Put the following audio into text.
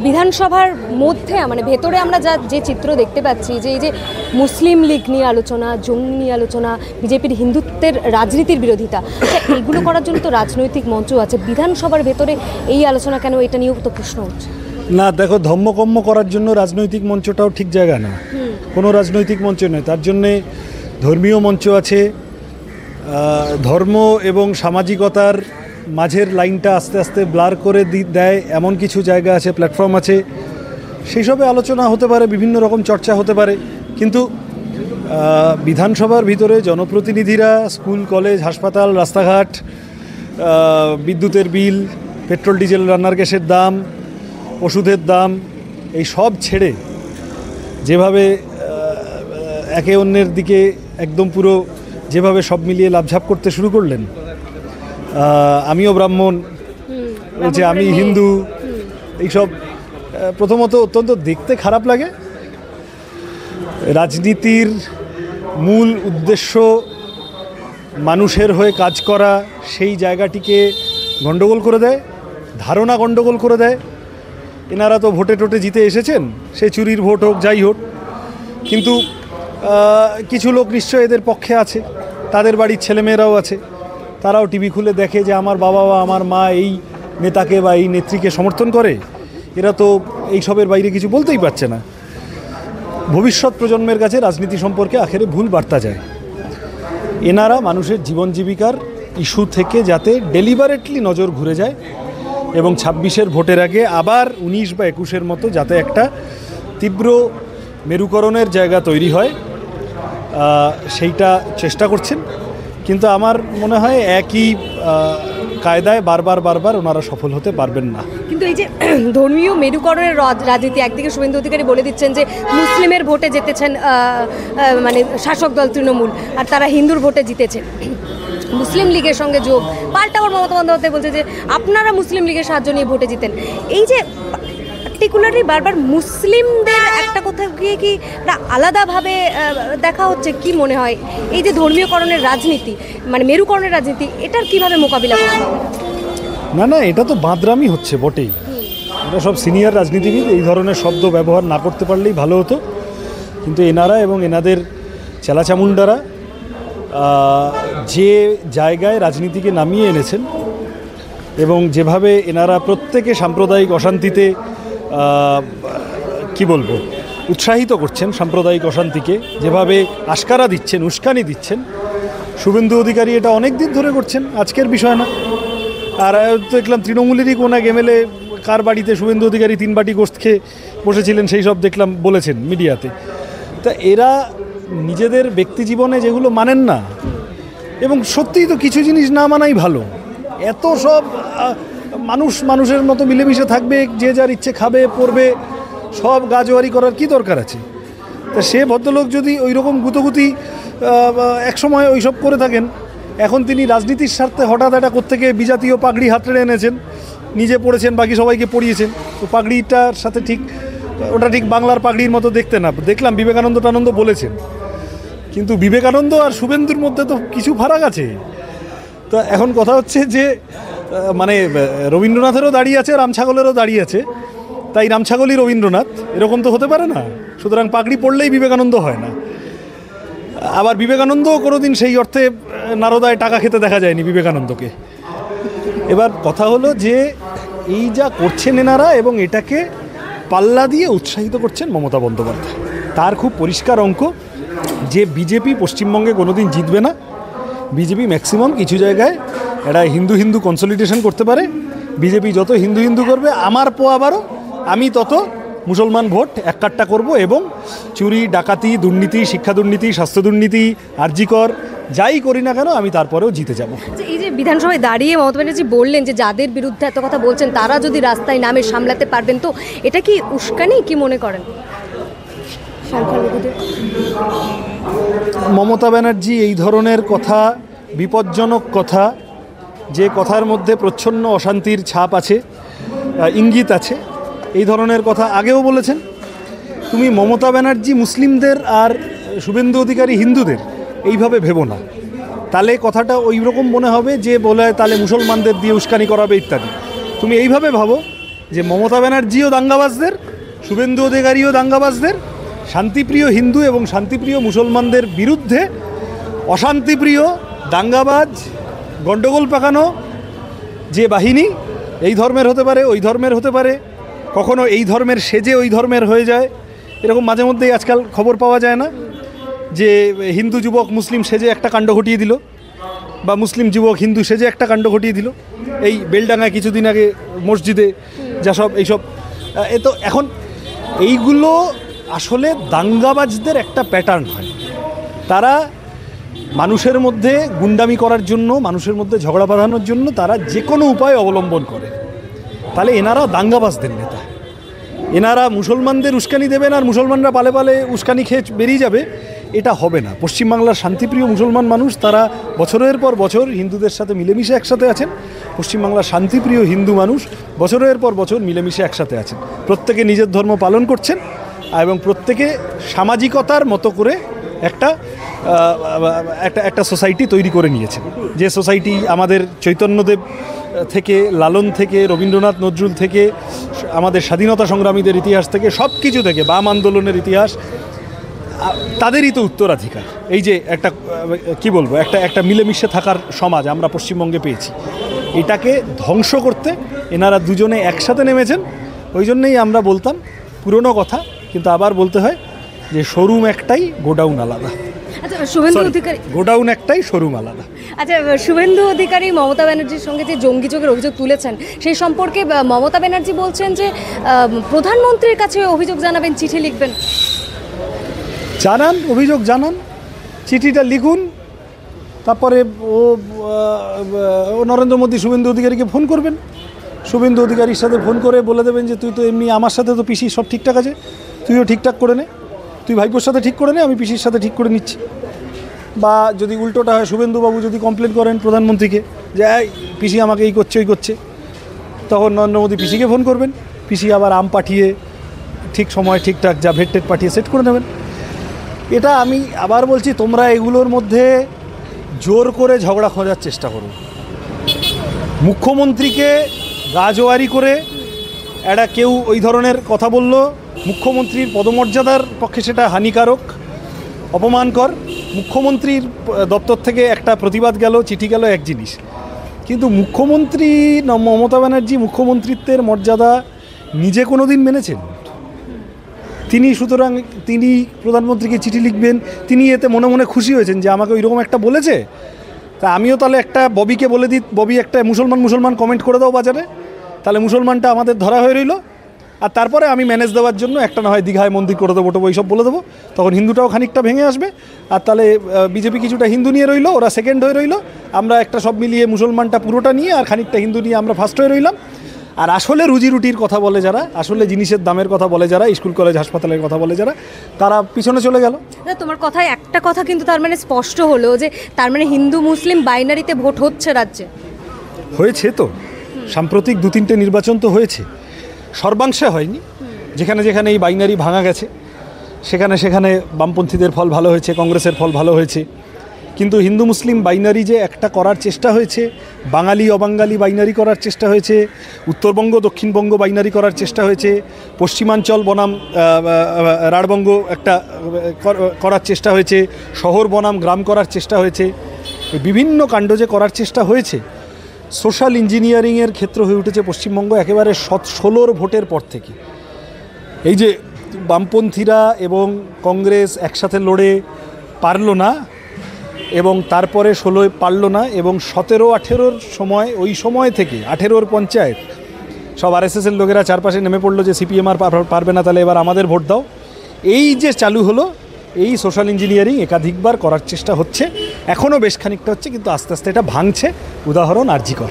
বিধানসভার মধ্যে মানে ভেতরে আমরা যে চিত্র দেখতে পাচ্ছি যে এই যে মুসলিম লীগ নিয়ে আলোচনা, জঙ্গি নিয়ে আলোচনা, বিজেপির হিন্দুত্বের রাজনীতির বিরোধিতা, এইগুলো করার জন্য তো রাজনৈতিক মঞ্চ আছে, বিধানসভার ভেতরে এই আলোচনা কেন, এটা নিয়েও তো প্রশ্ন হচ্ছে। না দেখো, ধর্মকম্ম করার জন্য রাজনৈতিক মঞ্চটাও ঠিক জায়গা না, কোনো রাজনৈতিক মঞ্চ নয়। তার জন্যে ধর্মীয় মঞ্চ আছে, ধর্ম এবং সামাজিকতার মাঝের লাইনটা আস্তে আস্তে ব্লার করে দেয় এমন কিছু জায়গা আছে, প্ল্যাটফর্ম আছে, সেই সবে আলোচনা হতে পারে, বিভিন্ন রকম চর্চা হতে পারে। কিন্তু বিধানসভার ভিতরে জনপ্রতিনিধিরা স্কুল, কলেজ, হাসপাতাল, রাস্তাঘাট, বিদ্যুতের বিল, পেট্রোল ডিজেল, রান্নার গ্যাসের দাম, ওষুধের দাম, এই সব ছেড়ে যেভাবে একে অন্যের দিকে একদম পুরো যেভাবে সব মিলিয়ে লাভঝাপ করতে শুরু করলেন, আমিও ব্রাহ্মণ, বলছে আমি হিন্দু, এইসব প্রথমত অত্যন্ত দেখতে খারাপ লাগে। রাজনীতির মূল উদ্দেশ্য মানুষের হয়ে কাজ করা, সেই জায়গাটিকে গণ্ডগোল করে দেয়, ধারণা গণ্ডগোল করে দেয়। এনারা তো ভোটে টোটে জিতে এসেছেন, সে চুরির ভোট হোক যাই হোক, কিন্তু কিছু লোক নিশ্চয় এদের পক্ষে আছে, তাদের বাড়ির ছেলেমেয়েরাও আছে, তারাও টিভি খুলে দেখে যে আমার বাবা বা আমার মা এই নেতাকে বা এই নেত্রীকে সমর্থন করে, এরা তো এইসবের বাইরে কিছু বলতেই পারছে না। ভবিষ্যৎ প্রজন্মের কাছে রাজনীতি সম্পর্কে আখেরে ভুল বার্তা যায়। এনারা মানুষের জীবন জীবিকার ইস্যু থেকে যাতে ডেলিবারেটলি নজর ঘুরে যায় এবং ২৬-এর ভোটের আগে আবার ১৯ বা ২১-এর মতো যাতে একটা তীব্র মেরুকরণের জায়গা তৈরি হয়, সেইটা চেষ্টা করছেন। কিন্তু আমার মনে হয় একই কায়দায় বারবার ওনারা সফল হতে পারবেন না। কিন্তু এই যে ধর্মীয় মেরুকরণের রাজনীতি, একদিকে শুভেন্দু অধিকারী বলে দিচ্ছেন যে মুসলিমের ভোটে জিতেছেন মানে শাসক দল তৃণমূল, আর তারা হিন্দুর ভোটে জিতেছে, মুসলিম লীগের সঙ্গে যোগ। পাল্টা আবার মমতা বন্দ্যোপাধ্যায় বলছে যে আপনারা মুসলিম লীগের সাহায্য নিয়ে ভোটে জিতেন। এই যে পার্টিকুলারলি বারবার মুসলিমদের একটা কোথাও গিয়ে কি আলাদাভাবে দেখা হচ্ছে, কি মনে হয় এই যে ধর্মীয়করণের রাজনীতি, মানে মেরুকরণের রাজনীতি, এটার কিভাবে মোকাবিলা করতে হবে? না, এটা তো বাঁদরামি হচ্ছে বটেই। এটা সব সিনিয়র রাজনীতিবিদ, এই ধরনের শব্দ ব্যবহার না করতে পারলেই ভালো হতো। কিন্তু এনারা এবং এনাদের চেলাচামুন্ডারা যে জায়গায় রাজনীতিকে নামিয়ে এনেছেন এবং যেভাবে এনারা প্রত্যেকে সাম্প্রদায়িক অশান্তিতে কি বলবো উৎসাহিত করছেন, সাম্প্রদায়িক অশান্তিকে যেভাবে আশকারা দিচ্ছেন, উস্কানি দিচ্ছেন, শুভেন্দু অধিকারী এটা অনেক দিন ধরে করছেন, আজকের বিষয় না। আর দেখলাম তৃণমূলেরই কোন এক এমএলএ কার বাড়িতে শুভেন্দু অধিকারী 3 বাটি গোস্ত খেয়ে বসেছিলেন, সেই সব দেখলাম বলেছেন মিডিয়াতে। তা এরা নিজেদের ব্যক্তি জীবনে যেগুলো মানেন না, এবং সত্যিই তো কিছু জিনিস না মানাই ভালো। এত সব মানুষের মতো মিলেমিশে থাকবে, যে যার ইচ্ছে খাবে পড়বে, সব গাজোয়ারি করার কি দরকার আছে? তা সে ভদ্রলোক যদি ওই রকম গুতগুতি একসময় ওই সব করে থাকেন, এখন তিনি রাজনীতির স্বার্থে হঠাৎ একটা কোত্থেকে বিজাতীয় পাগড়ি হাতে এনেছেন, নিজে পড়েছেন, বাকি সবাইকে পড়িয়েছেন। তো পাগড়িটার সাথে ওটা ঠিক বাংলার পাগড়ির মতো দেখতে না। দেখলাম বিবেকানন্দ বলেছেন, কিন্তু বিবেকানন্দ আর শুভেন্দুর মধ্যে তো কিছু ফারাক আছে। তো এখন কথা হচ্ছে যে মানে রবীন্দ্রনাথেরও দাঁড়িয়ে আছে, রামছাগলেরও দাঁড়িয়ে আছে, তাই রামছাগলই রবীন্দ্রনাথ, এরকম তো হতে পারে না। সুতরাং পাগড়ি পড়লেই বিবেকানন্দ হয় না। আবার বিবেকানন্দও কোনোদিন সেই অর্থে নারদায় টাকা খেতে দেখা যায়নি বিবেকানন্দকে। এবার কথা হলো যে এই যা করছেন এনারা, এবং এটাকে পাল্লা দিয়ে উৎসাহিত করছেন মমতা বন্দ্যোপাধ্যায়। তার খুব পরিষ্কার অঙ্ক যে বিজেপি পশ্চিমবঙ্গে কোনোদিন জিতবে না। বিজেপি ম্যাক্সিমাম কিছু জায়গায় এটা হিন্দু কনসলিডেশন করতে পারে। বিজেপি যত হিন্দু করবে, আমার আবারও আমি তত মুসলমান ভোট এককাট্টা করব, এবং চুরি, ডাকাতি, দুর্নীতি, শিক্ষা দুর্নীতি, স্বাস্থ্য দুর্নীতি, আরজিকর যাই করি না কেন আমি তারপরেও জিতে যাব। এই যে বিধানসভায় দাঁড়িয়ে মমতা ব্যানার্জি বললেন যে যাদের বিরুদ্ধে এত কথা বলছেন তারা যদি রাস্তায় নামে সামলাতে পারবেন, তো এটা কি উস্কানি, কি মনে করেন? মমতা ব্যানার্জি এই ধরনের কথা, বিপজ্জনক কথা, যে কথার মধ্যে প্রচ্ছন্ন অশান্তির ছাপ আছে, ইঙ্গিত আছে, এই ধরনের কথা আগেও বলেছেন। তুমি মমতা ব্যানার্জি মুসলিমদের আর শুভেন্দু অধিকারী হিন্দুদের এইভাবে ভেবো না, তাহলে কথাটা ওই রকম মনে হবে যে বলে তাহলে মুসলমানদের দিয়ে উস্কানি করাবে ইত্যাদি। তুমি এইভাবে ভাবো যে মমতা ব্যানার্জিও দাঙ্গাবাজদের, শুভেন্দু অধিকারীও দাঙ্গাবাজদের, শান্তিপ্রিয় হিন্দু এবং শান্তিপ্রিয় মুসলমানদের বিরুদ্ধে অশান্তিপ্রিয় দাঙ্গাবাজ গণ্ডগোল পাকানো যে বাহিনী, এই ধর্মের হতে পারে, ওই ধর্মের হতে পারে, কখনো এই ধর্মের সেজে ওই ধর্মের হয়ে যায়, এরকম মাঝে মধ্যেই আজকাল খবর পাওয়া যায় না যে হিন্দু যুবক মুসলিম সেজে একটা কাণ্ড ঘটিয়ে দিল, বা মুসলিম যুবক হিন্দু সেজে একটা কাণ্ড ঘটিয়ে দিল। এই বেলডাঙ্গায় কিছুদিন আগে মসজিদে যা সব এইসব, এ তো এখন এইগুলো আসলে দাঙ্গাবাজদের একটা প্যাটার্ন হয়। তারা মানুষের মধ্যে গুন্ডামি করার জন্য, মানুষের মধ্যে ঝগড়া বাঁধানোর জন্য তারা যে কোনো উপায় অবলম্বন করে। তাহলে এনারা দাঙ্গাবাজদের নেতা, এনারা মুসলমানদের উস্কানি দেবেন আর মুসলমানরা পালে পালে উস্কানি খেয়ে বেরিয়ে যাবে, এটা হবে না। পশ্চিমবাংলার শান্তিপ্রিয় মুসলমান মানুষ তারা বছরের পর বছর হিন্দুদের সাথে মিলেমিশে একসাথে আছেন। পশ্চিমবাংলার শান্তিপ্রিয় হিন্দু মানুষ বছরের পর বছর মিলেমিশে একসাথে আছেন, প্রত্যেকে নিজের ধর্ম পালন করছেন এবং প্রত্যেকে সামাজিকতার মতো করে একটা একটা সোসাইটি তৈরি করে নিয়েছেন। যে সোসাইটি আমাদের চৈতন্যদেব থেকে, লালন থেকে, রবীন্দ্রনাথ নজরুল থেকে, আমাদের স্বাধীনতা সংগ্রামীদের ইতিহাস থেকে, সব কিছু থেকে, বাম আন্দোলনের ইতিহাস, তাদেরই তো উত্তরাধিকার। এই যে একটা কি বলবো, একটা মিলেমিশে থাকার সমাজ আমরা পশ্চিমবঙ্গে পেয়েছি, এটাকে ধ্বংস করতে এনারা দুজনে একসাথে নেমেছেন। ওই জন্যই আমরা বলতাম পুরনো কথা, কিন্তু আবার বলতে হয় যে শোরুম একটাই, গোডাউন আলাদা। আচ্ছা, শুভেন্দু অধিকারী, গোডাউন একটাই, শোরুম আলাদা। আচ্ছা, শুভেন্দু অধিকারী মমতা ব্যানার্জির সঙ্গে যে জঙ্গি যোগের অভিযোগ তুলেছেন, সেই সম্পর্কে মমতা ব্যানার্জি বলছেন যে প্রধানমন্ত্রীর কাছে অভিযোগ জানাবেন, চিঠি লিখবেন। জানান, অভিযোগ জানান, চিঠিটা লিখুন, তারপরে ও নরেন্দ্র মোদী শুভেন্দু অধিকারীকে ফোন করবেন, শুভেন্দু অধিকারীর সাথে ফোন করে বলে দেবেন যে তুই তো এমনি আমার সাথে তো পিসি সব ঠিকঠাক আছে, তুইও ঠিকঠাক করে নে, তুই ভাইপোর সাথে ঠিক করে নে, আমি পিসির সাথে ঠিক করে নিচ্ছি। বা যদি উল্টোটা হয়, শুভেন্দুবাবু যদি কমপ্লেন করেন প্রধানমন্ত্রীকে যে এই পিসি আমাকে এই করছে ওই করছে, তখন নরেন্দ্র মোদী পিসিকে ফোন করবেন, পিসি আবার আম পাঠিয়ে ঠিক সময় ঠিকঠাক যা ভেটটেট পাঠিয়ে সেট করে নেবেন। এটা আমি আবার বলছি, তোমরা এগুলোর মধ্যে জোর করে ঝগড়া খোঁজার চেষ্টা করো। মুখ্যমন্ত্রীকে গাজোয়ারি করে একটা কেউ ওই ধরনের কথা বলল, মুখ্যমন্ত্রীর পদমর্যাদার পক্ষে সেটা হানিকারক, অপমানকর। মুখ্যমন্ত্রীর দপ্তর থেকে একটা প্রতিবাদ গেল, চিঠি গেল, এক জিনিস, কিন্তু মুখ্যমন্ত্রী মমতা ব্যানার্জি মুখ্যমন্ত্রিত্বের মর্যাদা নিজে কোনো দিন মেনেছেন তিনি? সুতরাং তিনি প্রধানমন্ত্রীকে চিঠি লিখবেন, তিনি এতে মনে মনে খুশি হয়েছেন যে আমাকে ওইরকম একটা বলেছে, তা আমিও তাহলে একটা ববিকে বলে দিই, ববি একটা মুসলমান কমেন্ট করে দাও বাজারে, তাহলে মুসলমানটা আমাদের ধরা হয়ে রইল, আর তারপরে আমি ম্যানেজ দেওয়ার জন্য একটা না হয় দীঘায় মন্দির করে দেবো টোবো এইসব বলে দেবো, তখন হিন্দুটাও খানিকটা ভেঙে আসবে, আর তাহলে বিজেপি কিছুটা হিন্দু নিয়ে রইলো, ওরা সেকেন্ড হয়ে রইলো, আমরা একটা সব মিলিয়ে মুসলমানটা পুরোটা নিয়ে আর খানিকটা হিন্দু নিয়ে আমরা ফার্স্ট হয়ে রইলাম। আর আসলে রুজি রুটির কথা বলে যারা, আসলে জিনিসের দামের কথা বলে যারা, স্কুল কলেজ হাসপাতালের কথা বলে যারা, তারা পিছনে চলে গেল। তোমার কথায় একটা কথা কিন্তু তার মানে স্পষ্ট হলো যে তার মানে হিন্দু মুসলিম বাইনারিতে ভোট হচ্ছে রাজ্যে। হয়েছে তো, সাম্প্রতিক 2-3টে নির্বাচন তো হয়েছে, সর্বাংশে হয়নি। যেখানে যেখানে এই বাইনারি ভাঙা গেছে সেখানে সেখানে বামপন্থীদের ফল ভালো হয়েছে, কংগ্রেসের ফল ভালো হয়েছে, কিন্তু হিন্দু মুসলিম বাইনারি যে একটা করার চেষ্টা হয়েছে, বাঙালি অবাঙালি বাইনারি করার চেষ্টা হয়েছে, উত্তরবঙ্গ দক্ষিণবঙ্গ বাইনারি করার চেষ্টা হয়েছে, পশ্চিমাঞ্চল বনাম রাঢ়বঙ্গ একটা করার চেষ্টা হয়েছে, শহর বনাম গ্রাম করার চেষ্টা হয়েছে, বিভিন্ন কাণ্ড যে করার চেষ্টা হয়েছে, সোশ্যাল ইঞ্জিনিয়ারিংয়ের ক্ষেত্র হয়ে উঠেছে পশ্চিমবঙ্গ একেবারে 16 ভোটের পর থেকে। এই যে বামপন্থীরা এবং কংগ্রেস একসাথে লড়ে পারল না, এবং তারপরে 16 পারল না, এবং 17-18 সময়, ওই সময় থেকে 18 পঞ্চায়েত সব আরএসএসের লোকেরা চারপাশে নেমে পড়লো যে সিপিএম আর পারবে না, তাহলে এবার আমাদের ভোট দাও। এই যে চালু হলো, এই সোশ্যাল ইঞ্জিনিয়ারিং একাধিকবার করার চেষ্টা হচ্ছে, এখনও বেশ খানিকটা হচ্ছে, কিন্তু আস্তে আস্তে এটা ভাঙছে। উদাহরণ আরজিকর।